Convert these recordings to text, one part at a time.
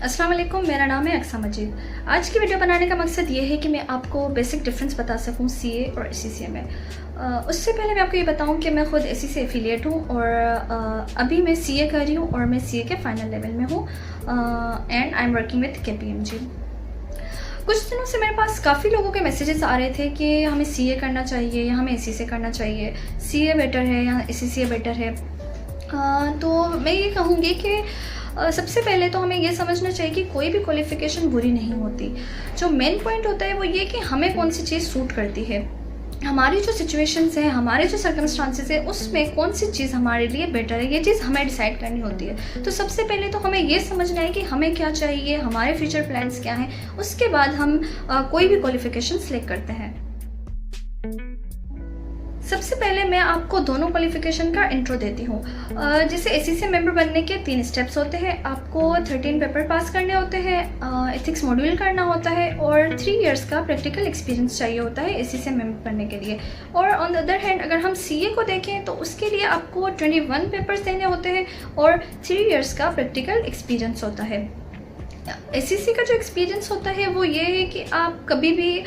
अस्सलाम वालेकुम, मेरा नाम है अक्सा मजीद। आज की वीडियो बनाने का मकसद ये है कि मैं आपको बेसिक डिफरेंस बता सकूं सीए और एससीसीए में। उससे पहले मैं आपको ये बताऊं कि मैं ख़ुद एससी से एफिलिएट हूं और अभी मैं सीए कर रही हूं और मैं सीए के फाइनल लेवल में हूं and I am working with KPMG. कुछ दिनों से मेरे पास काफ़ी लोगों के मैसेजेस आ रहे थे कि हमें सीए करना चाहिए या हमें एससी से करना चाहिए, सीए बेटर है या एससीसीए बेटर है। तो मैं ये कहूँगी कि सबसे पहले तो हमें ये समझना चाहिए कि कोई भी क्वालिफ़िकेशन बुरी नहीं होती। जो मेन पॉइंट होता है वो ये कि हमें कौन सी चीज़ सूट करती है, हमारी जो सिचुएशंस हैं, हमारे जो सर्कमस्टांसेस हैं, उसमें कौन सी चीज़ हमारे लिए बेटर है, ये चीज़ हमें डिसाइड करनी होती है। तो सबसे पहले तो हमें ये समझना है कि हमें क्या चाहिए, हमारे फ्यूचर प्लान्स क्या हैं, उसके बाद हम कोई भी क्वालिफ़िकेशन सेलेक्ट करते हैं। सबसे पहले मैं आपको दोनों क्वालिफिकेशन का इंट्रो देती हूँ। जैसे एससीसी मेंबर बनने के 3 स्टेप्स होते हैं। आपको 13 पेपर पास करने होते हैं, एथिक्स मॉड्यूल करना होता है और 3 इयर्स का प्रैक्टिकल एक्सपीरियंस चाहिए होता है एससीसी मेंबर बनने के लिए। और ऑन द अदर हैंड अगर हम सीए को देखें तो उसके लिए आपको 21 पेपर्स देने होते हैं और 3 इयर्स का प्रैक्टिकल एक्सपीरियंस होता है। एससीसी का जो एक्सपीरियंस होता है वो ये है कि आप कभी भी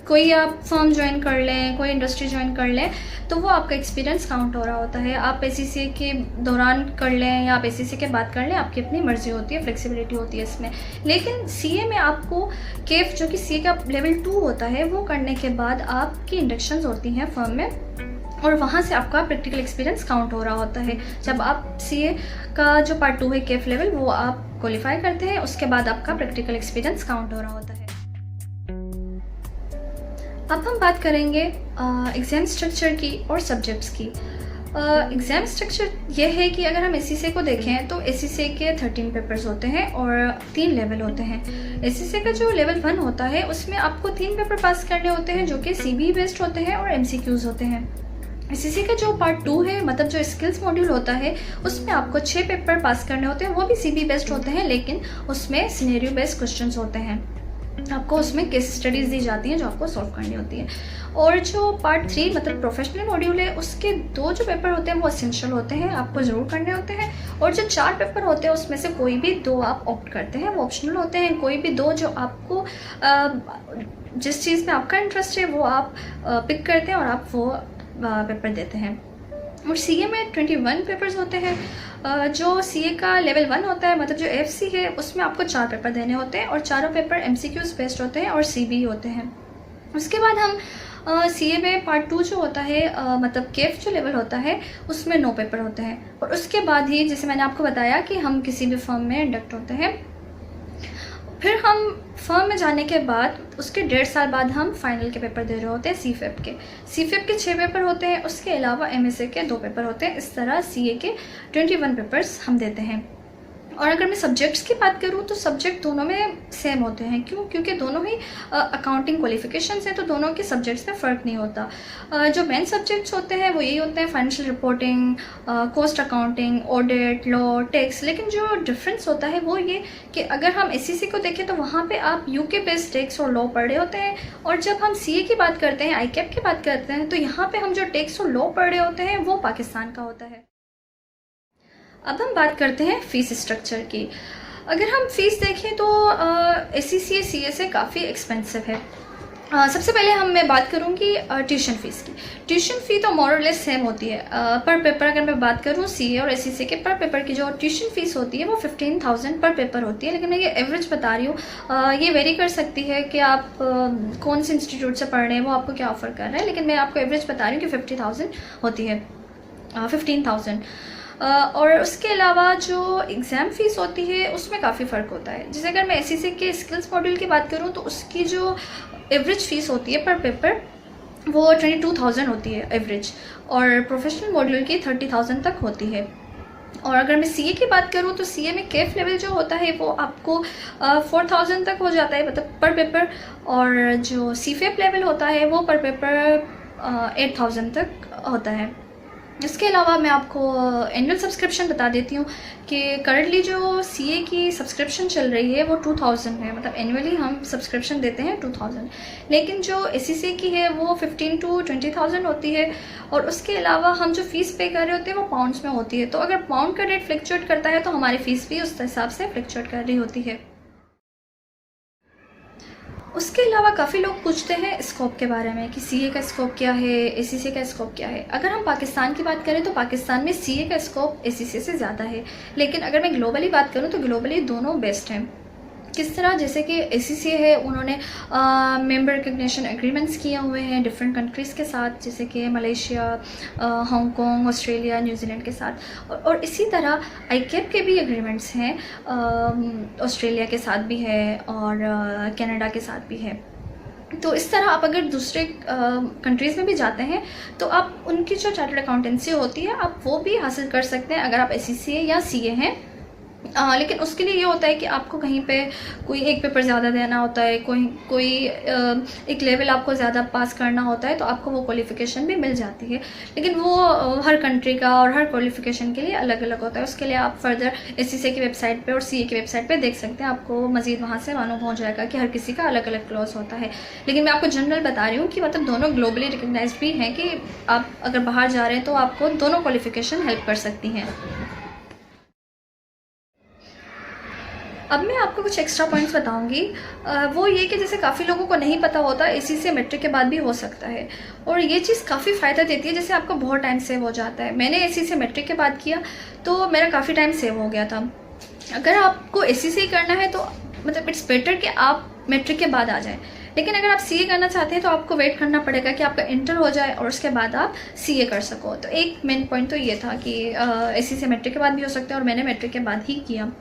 कोई आप फर्म ज्वाइन कर लें, कोई इंडस्ट्री ज्वाइन कर लें, तो वो आपका एक्सपीरियंस काउंट हो रहा होता है। आप एससीसी के दौरान कर लें या आप एससीसी के बाद कर लें, आपकी अपनी मर्जी होती है, फ्लेक्सिबिलिटी होती है इसमें। लेकिन सीए में आपको केफ जो कि सीए का लेवल 2 होता है, वो करने के बाद आपकी इंडक्शंस होती हैं फर्म में और वहाँ से आपका प्रैक्टिकल एक्सपीरियंस काउंट हो रहा होता है। जब आप सीए का जो पार्ट 2 है केफ लेवल, वो आप क्वालिफाई करते हैं, उसके बाद आपका प्रैक्टिकल एक्सपीरियंस काउंट हो रहा होता है। अब हम बात करेंगे एग्ज़ाम स्ट्रक्चर की और सब्जेक्ट्स की। एग्ज़ाम स्ट्रक्चर ये है कि अगर हम एससीसी को देखें तो एससीसी के 13 पेपर्स होते हैं और 3 लेवल होते हैं। एससीसी का जो लेवल 1 होता है उसमें आपको 3 पेपर पास करने होते हैं जो कि सीबी बेस्ड होते हैं और एमसीक्यूज़ होते हैं। एससीसी का जो पार्ट 2 है, मतलब जो स्किल्स मॉड्यूल होता है, उसमें आपको 6 पेपर पास करने होते हैं। वो भी सीबी बेस्ड होते हैं लेकिन उसमें सिनेरियो बेस्ड क्वेश्चंस होते हैं। आपको उसमें केस स्टडीज़ दी जाती हैं जो आपको सॉल्व करनी होती है। और जो पार्ट 3 मतलब प्रोफेशनल मॉड्यूल है, उसके 2 जो पेपर होते हैं वो एसेंशियल होते हैं, आपको ज़रूर करने होते हैं। और जो 4 पेपर होते हैं उसमें से कोई भी 2 आप ऑप्ट करते हैं, वो ऑप्शनल होते हैं। कोई भी 2 जो आपको जिस चीज़ में आपका इंटरेस्ट है वो आप पिक करते हैं और आप वो पेपर देते हैं। और सीए में 21 पेपर्स होते हैं। जो सीए का लेवल 1 होता है, मतलब जो एफसी है, उसमें आपको 4 पेपर देने होते हैं और चारों पेपर एमसीक्यूज़ बेस्ड होते हैं और सीबी होते हैं। उसके बाद हम सीए में पार्ट 2 जो होता है, मतलब केफ जो लेवल होता है, उसमें 9 पेपर होते हैं। और उसके बाद ही जैसे मैंने आपको बताया कि हम किसी भी फर्म में इंडक्ट होते हैं। फिर हम फर्म में जाने के बाद उसके 1.5 साल बाद हम फाइनल के पेपर दे रहे होते हैं सीफेप के। सीफेप के 6 पेपर होते हैं, उसके अलावा एमएसए के 2 पेपर होते हैं। इस तरह सीए के 21 पेपर्स हम देते हैं। और अगर मैं सब्जेक्ट्स की बात करूँ तो सब्जेक्ट दोनों में सेम होते हैं। क्यों? क्योंकि दोनों ही अकाउंटिंग क्वालिफिकेशंस हैं, तो दोनों के सब्जेक्ट्स में फ़र्क नहीं होता। जो मेन सब्जेक्ट्स होते हैं वो यही होते हैं, financial reporting, cost accounting, audit, law, tax. लेकिन जो डिफरेंस होता है वो ये कि अगर हम एससीसी को देखें तो वहाँ पे आप यूके बेस्ड टैक्स और लॉ पढ़ रहे होते हैं, और जब हम सीए की बात करते हैं, आईकैप की बात करते हैं, तो यहाँ पर हम जो टैक्स और लॉ पढ़ रहे होते हैं वो पाकिस्तान का होता है। अब हम बात करते हैं फ़ीस स्ट्रक्चर की। अगर हम फ़ीस देखें तो एससीसी सीए से काफ़ी एक्सपेंसिव है। सबसे पहले मैं बात करूँगी ट्यूशन फ़ीस की। ट्यूशन फ़ी तो मोर और लेस सेम होती है। पर पेपर अगर मैं बात करूँ सीए और एससीसी के, पर पेपर की जो ट्यूशन फ़ीस होती है वो 15,000 पर पेपर होती है। लेकिन मैं ये एवरेज बता रही हूँ, ये वेरी कर सकती है कि आप कौन से इंस्टीट्यूट से पढ़ रहे हैं, वो आपको क्या ऑफ़र कर रहा है। लेकिन मैं आपको एवरेज बता रही हूँ कि 50,000 होती है, 15,000। और उसके अलावा जो एग्ज़ाम फ़ीस होती है उसमें काफ़ी फ़र्क होता है। जैसे अगर मैं एससीसी के स्किल्स मॉड्यूल की बात करूँ तो उसकी जो एवरेज फ़ीस होती है पर पेपर वो 22,000 होती है एवरेज, और प्रोफेशनल मॉड्यूल की 30,000 तक होती है। और अगर मैं सीए की बात करूँ तो सीए में केफ लेवल जो होता है वो आपको 4,000 तक हो जाता है, मतलब पर पेपर। और जो सीफेप लेवल होता है वो पर पेपर 8,000 तक होता है। इसके अलावा मैं आपको एनुअल सब्सक्रिप्शन बता देती हूँ कि करंटली जो सीए की सब्सक्रिप्शन चल रही है वो 2000 है, मतलब एनुअली हम सब्सक्रिप्शन देते हैं 2000, लेकिन जो एसीसी की है वो 15 to 20,000 होती है। और उसके अलावा हम जो फ़ीस पे कर रहे होते हैं वो पाउंड्स में होती है, तो अगर पाउंड का रेट फ्लक्चुएट करता है तो हमारी फ़ीस भी उस हिसाब से फ्लक्चुएट कर रही होती है। उसके अलावा काफ़ी लोग पूछते हैं स्कोप के बारे में कि सीए का स्कोप क्या है, एसीसी का स्कोप क्या है। अगर हम पाकिस्तान की बात करें तो पाकिस्तान में सीए का स्कोप एसीसी से ज़्यादा है, लेकिन अगर मैं ग्लोबली बात करूँ तो ग्लोबली दोनों बेस्ट हैं। किस तरह, जैसे कि एसीसी है उन्होंने मेंबर रिकग्निशन एग्रीमेंट्स किए हुए हैं डिफरेंट कंट्रीज़ के साथ, जैसे कि मलेशिया, हांगकांग, ऑस्ट्रेलिया, न्यूजीलैंड के साथ। और इसी तरह आईकेप के भी एग्रीमेंट्स हैं, ऑस्ट्रेलिया के साथ भी है और कनाडा के साथ भी है। तो इस तरह आप अगर दूसरे कंट्रीज़ में भी जाते हैं तो आप उनकी जो चार्टर्ड अकाउंटेंसी होती है आप वो भी हासिल कर सकते हैं अगर आप एसीसी या सीए हैं। लेकिन उसके लिए ये होता है कि आपको कहीं पे कोई एक पेपर ज़्यादा देना होता है, कोई एक लेवल आपको ज़्यादा पास करना होता है, तो आपको वो क्वालिफ़िकेशन भी मिल जाती है। लेकिन वो हर कंट्री का और हर क्वालिफ़िकेशन के लिए अलग अलग होता है। उसके लिए आप फर्दर एसीसी की वेबसाइट पे और सीए की वेबसाइट पे देख सकते हैं, आपको मज़ीद वहाँ से मालूम हो जाएगा कि हर किसी का अलग अलग क्लॉज होता है। लेकिन मैं आपको जनरल बता रही हूँ कि मतलब दोनों ग्लोबली रिकगनाइज्ड भी हैं कि आप अगर बाहर जा रहे हैं तो आपको दोनों क्वालिफ़िकेशन हेल्प कर सकती हैं। अब मैं आपको कुछ एक्स्ट्रा पॉइंट्स बताऊंगी। वो ये कि जैसे काफ़ी लोगों को नहीं पता होता एसीसी मेट्रिक के बाद भी हो सकता है, और ये चीज़ काफ़ी फ़ायदा देती है, जैसे आपका बहुत टाइम सेव हो जाता है। मैंने एसीसी मेट्रिक के बाद किया तो मेरा काफ़ी टाइम सेव हो गया था। अगर आपको एसीसी करना है तो मतलब इट्स बेटर कि आप मेट्रिक के बाद आ जाएँ, लेकिन अगर आप सीए करना चाहते हैं तो आपको वेट करना पड़ेगा कि आपका इंटर हो जाए और उसके बाद आप सीए कर सको। तो एक मेन पॉइंट तो ये था कि एसीसी मेट्रिक के बाद भी हो सकता है, और मैंने मेट्रिक के बाद ही किया।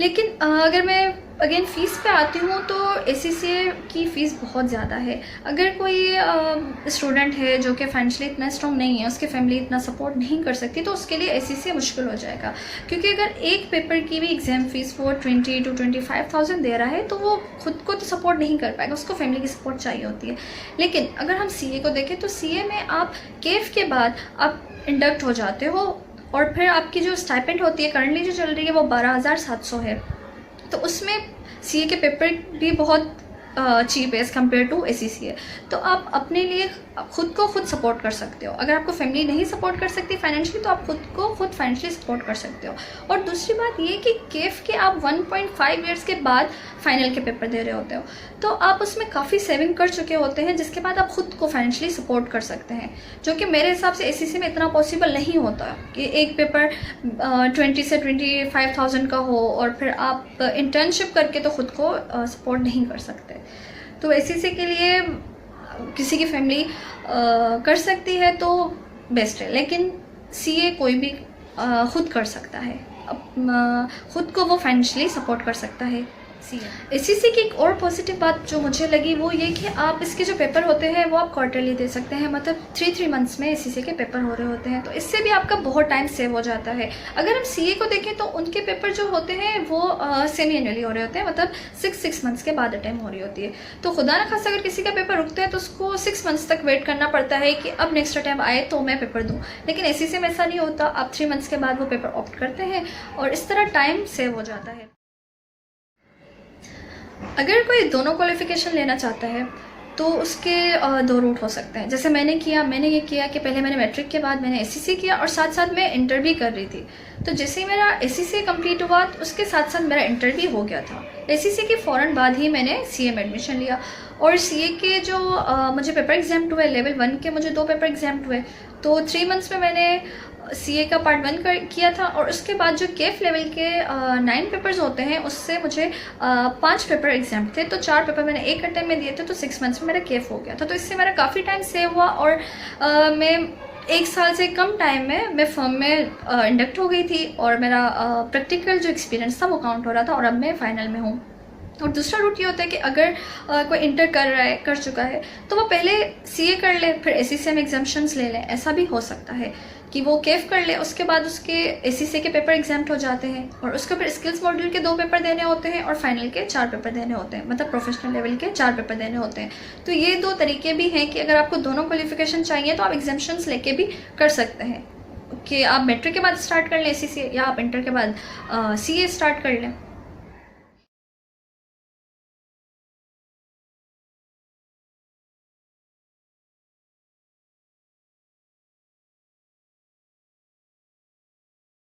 लेकिन अगर मैं अगेन फ़ीस पे आती हूँ तो एसीसी की फ़ीस बहुत ज़्यादा है। अगर कोई स्टूडेंट है जो कि फाइनेंशियली इतना स्ट्रॉन्ग नहीं है, उसकी फैमिली इतना सपोर्ट नहीं कर सकती, तो उसके लिए एसीसी मुश्किल हो जाएगा, क्योंकि अगर एक पेपर की भी एग्ज़ाम फ़ीस वो 20 to 25,000 दे रहा है तो वो खुद को तो सपोर्ट नहीं कर पाएगा, उसको फैमिली की सपोर्ट चाहिए होती है। लेकिन अगर हम सीए को देखें तो सीए में आप केफ के बाद आप इंडक्ट हो जाते हो, और फिर आपकी जो स्टाइपेंड होती है करंटली जो चल रही है वो 12,700 है। तो उसमें सीए के पेपर भी बहुत चीप है एज़ कम्पेयर टू एसीसी है। तो आप अपने लिए खुद को खुद सपोर्ट कर सकते हो। अगर आपको फैमिली नहीं सपोर्ट कर सकती फाइनेंशियली तो आप खुद को खुद फाइनेंशियली सपोर्ट कर सकते हो। और दूसरी बात ये कि केफ के आप 1.5 ईयर्स के बाद फाइनल के पेपर दे रहे होते हो, तो आप उसमें काफ़ी सेविंग कर चुके होते हैं, जिसके बाद आप खुद को फाइनेंशियली सपोर्ट कर सकते हैं, जो कि मेरे हिसाब से एसीसी में इतना पॉसिबल नहीं होता कि एक पेपर 20 से 25,000 का हो और फिर आप इंटर्नशिप करके तो खुद को सपोर्ट नहीं कर सकते। तो एसीसी के लिए किसी की फैमिली कर सकती है तो बेस्ट है, लेकिन सीए कोई भी खुद कर सकता है, खुद को वो फाइनेंशियली सपोर्ट कर सकता है। एसीसी की एक और पॉजिटिव बात जो मुझे लगी वो ये कि आप इसके जो पेपर होते हैं वो आप क्वार्टरली दे सकते हैं, मतलब 3 मंथ्स में एसीसी के पेपर हो रहे होते हैं, तो इससे भी आपका बहुत टाइम सेव हो जाता है। अगर हम सीए को देखें तो उनके पेपर जो होते हैं वो सेमी एनुअली हो रहे होते हैं, मतलब 6 मंथ्स के बाद अटेम्प्ट हो रही होती है। तो खुदा न खासा अगर किसी का पेपर रुकता है तो उसको 6 मंथ्स तक वेट करना पड़ता है कि अब नेक्स्ट अटेम्प्ट आए तो मैं पेपर दूँ, लेकिन एसीसी में ऐसा नहीं होता। आप 3 मंथ्स के बाद वो पेपर ऑप्ट करते हैं और इस तरह टाइम सेव हो जाता है। अगर कोई दोनों क्वालिफ़िकेशन लेना चाहता है तो उसके 2 रूट हो सकते हैं। जैसे मैंने ये किया कि पहले मैंने मैट्रिक के बाद मैंने एसीसी किया और साथ साथ मैं इंटर भी कर रही थी। तो जैसे ही मेरा एसीसी कंप्लीट हुआ तो उसके साथ साथ मेरा इंटर भी हो गया था। एसीसी के फ़ौरन बाद ही मैंने सीए में एडमिशन लिया, और सीए के जो मुझे पेपर एग्जाम हुए लेवल 1 के मुझे 2 पेपर एग्जाम हुए, तो 3 मंथ्स में मैंने सीए का पार्ट 1 किया था, और उसके बाद जो केफ लेवल के 9 पेपर्स होते हैं उससे मुझे 5 पेपर एग्जाम थे, तो 4 पेपर मैंने एक अटेम्प्ट में दिए थे, तो 6 मंथ्स में मेरा केफ हो गया था। तो इससे मेरा काफ़ी टाइम सेव हुआ, और मैं 1 साल से कम टाइम में मैं फर्म में इंडक्ट हो गई थी, और मेरा प्रैक्टिकल जो एक्सपीरियंस था वो काउंट हो रहा था, और अब मैं फाइनल में हूँ। और दूसरा रूट ये होता है कि अगर कोई इंटर कर रहा है, कर चुका है, तो वो पहले सीए कर ले, फिर एसीसीए में एग्जाम्शंस ले लें। ऐसा भी हो सकता है कि वो केफ कर ले, उसके बाद उसके एसीसीए के पेपर एग्जाम्प्ट हो जाते हैं और उसके ऊपर स्किल्स मॉड्यूल के 2 पेपर देने होते हैं और फाइनल के 4 पेपर देने होते हैं, मतलब प्रोफेशनल लेवल के 4 पेपर देने होते हैं। तो ये 2 तरीके भी हैं कि अगर आपको दोनों क्वालिफिकेशन चाहिए तो आप एग्जाम्शंस लेके भी कर सकते हैं कि आप मैट्रिक के बाद स्टार्ट कर लें एसीसीए, या आप इंटर के बाद सीए स्टार्ट कर लें।